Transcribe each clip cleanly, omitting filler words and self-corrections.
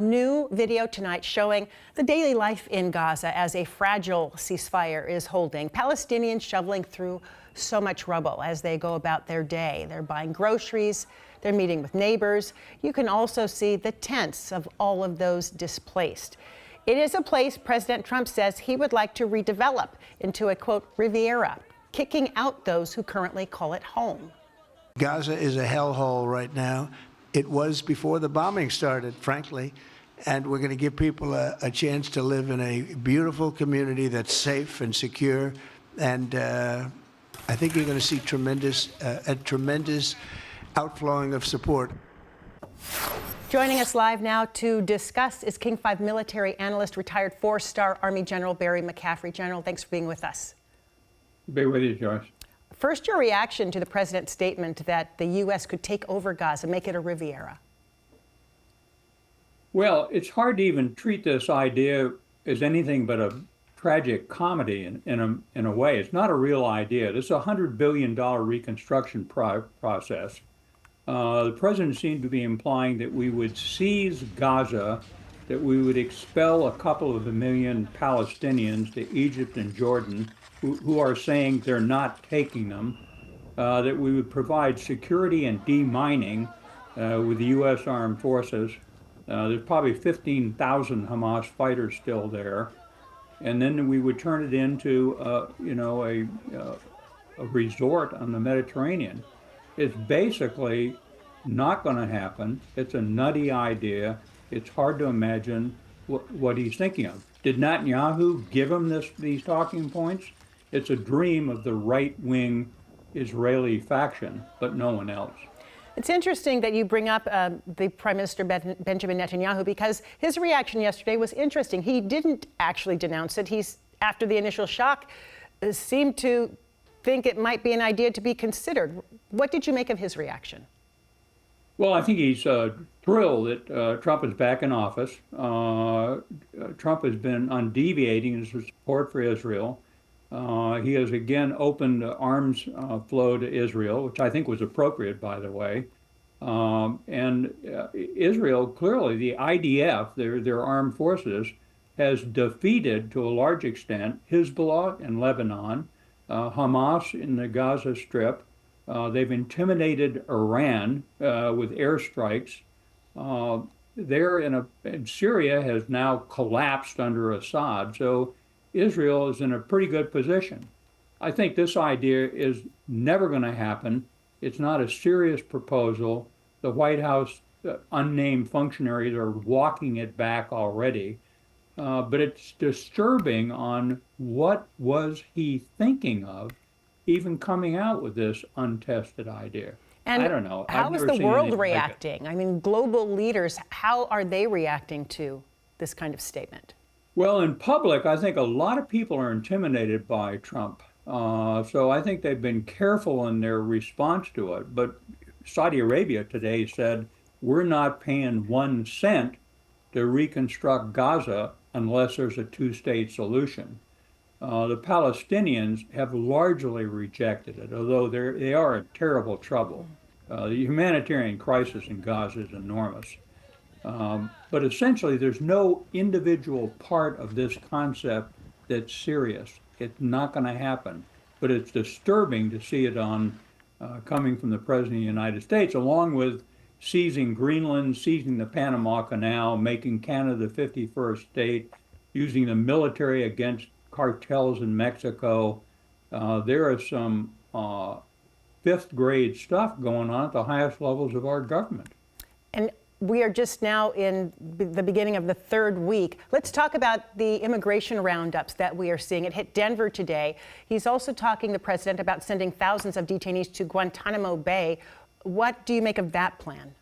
New video tonight showing the daily life in Gaza as a fragile ceasefire is holding. Palestinians shoveling through so much rubble as they go about their day. They're buying groceries, they're meeting with neighbors. You can also see the tents of all of those displaced. It is a place President Trump says he would like to redevelop into a, quote, Riviera, kicking out those who currently call it home. Gaza is a hellhole right now. It was before the bombing started, frankly, and we're going to give people a chance to live in a beautiful community that's safe and secure, and I think you're going to see a tremendous outflowing of support. Joining us live now to discuss is King 5 military analyst, retired 4-star Army General Barry McCaffrey. General, thanks for being with us. Be with you, Josh. First, your reaction to the president's statement that the U.S. could take over Gaza, make it a Riviera. Well, it's hard to even treat this idea as anything but a tragic comedy in a way. It's not a real idea. This is a $100 billion reconstruction process. The president seemed to be implying that we would seize Gaza, that we would expel a couple of million Palestinians to Egypt and Jordan, who are saying they're not taking them, that we would provide security and demining with the U.S. Armed Forces. There's probably 15,000 Hamas fighters still there. And then we would turn it into, a resort on the Mediterranean. It's basically not going to happen. It's a nutty idea. It's hard to imagine what he's thinking of. Did Netanyahu give him these talking points? It's a dream of the right-wing Israeli faction, but no one else. It's interesting that you bring up the Prime Minister Benjamin Netanyahu, because his reaction yesterday was interesting. He didn't actually denounce it. He's, after the initial shock, seemed to think it might be an idea to be considered. What did you make of his reaction? Well, I think he's thrilled that Trump is back in office. Trump has been undeviating in his support for Israel. He has again opened arms flow to Israel, which I think was appropriate, by the way. And Israel, clearly, the IDF, their armed forces, has defeated, to a large extent, Hezbollah in Lebanon, Hamas in the Gaza Strip. They've intimidated Iran with airstrikes. And Syria has now collapsed under Assad. So Israel is in a pretty good position. I think this idea is never going to happen. It's not a serious proposal. The White House unnamed functionaries are walking it back already. But it's disturbing on what was he thinking of, even coming out with this untested idea. And I don't know. How is the world reacting? I mean, global leaders, how are they reacting to this kind of statement? Well, in public, I think a lot of people are intimidated by Trump. So I think they've been careful in their response to it. But Saudi Arabia today said, we're not paying 1 cent to reconstruct Gaza unless there's a two-state solution. The Palestinians have largely rejected it, although they are in terrible trouble. The humanitarian crisis in Gaza is enormous. But essentially, there's no individual part of this concept that's serious. It's not going to happen. But it's disturbing to see it coming from the President of the United States, along with seizing Greenland, seizing the Panama Canal, making Canada the 51st state, using the military against cartels in Mexico. There is some fifth-grade stuff going on at the highest levels of our government. And we are just now in the beginning of the third week. Let's talk about the immigration roundups that we are seeing. It hit Denver today. He's also talking, the president, about sending thousands of detainees to Guantanamo Bay. What do you make of that plan?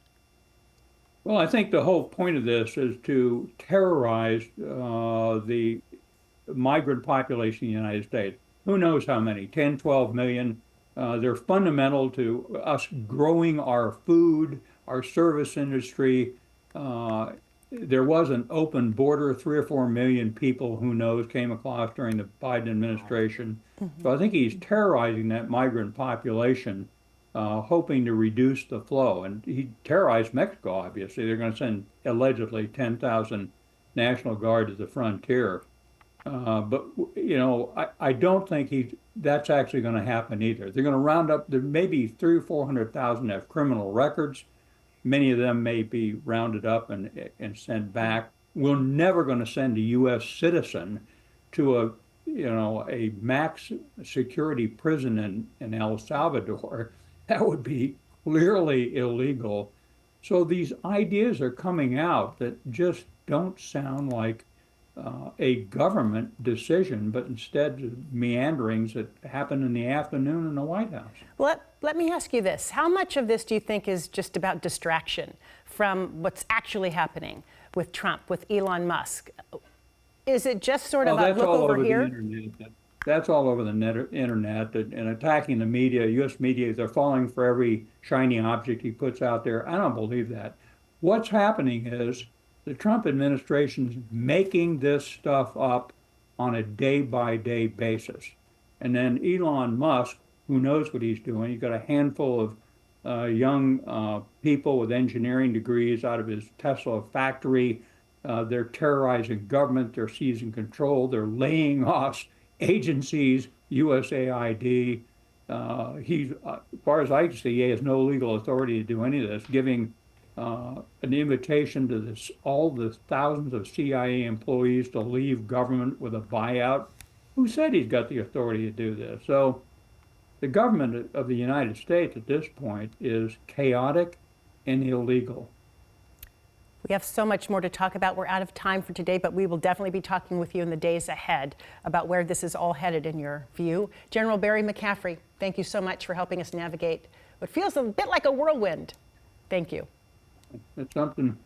Well, I think the whole point of this is to terrorize the migrant population in the United States. Who knows how many, 10, 12 million. They're fundamental to us growing our food, our service industry. There was an open border, 3 or 4 million people, who knows, came across during the Biden administration. So I think he's terrorizing that migrant population hoping to reduce the flow. And he terrorized Mexico, obviously. They're going to send allegedly 10,000 National Guard to the frontier. But you know, I don't think that's actually going to happen either. They're going to round up, there may be 300,000 or 400,000 have criminal records. Many of them may be rounded up and sent back. We're never going to send a U.S. citizen to a max security prison in El Salvador. That would be clearly illegal. So these ideas are coming out that just don't sound like a government decision, but instead meanderings that happen in the afternoon in the White House. Well, let me ask you this. How much of this do you think is just about distraction from what's actually happening with Trump, with Elon Musk? Is it just sort of a look over here? That's all over the internet and attacking the media, U.S. media. They're falling for every shiny object he puts out there. I don't believe that. What's happening is the Trump administration's making this stuff up on a day-by-day basis. And then Elon Musk, who knows what he's doing, he's got a handful of young people with engineering degrees out of his Tesla factory. They're terrorizing government, they're seizing control, they're laying off agencies, USAID. He's, as far as I can see, he has no legal authority to do any of this, giving an invitation to all the thousands of CIA employees to leave government with a buyout. Who said he's got the authority to do this? So the government of the United States at this point is chaotic and illegal. We have so much more to talk about. We're out of time for today, but we will definitely be talking with you in the days ahead about where this is all headed in your view. General Barry McCaffrey, thank you so much for helping us navigate what feels a bit like a whirlwind. Thank you. It's something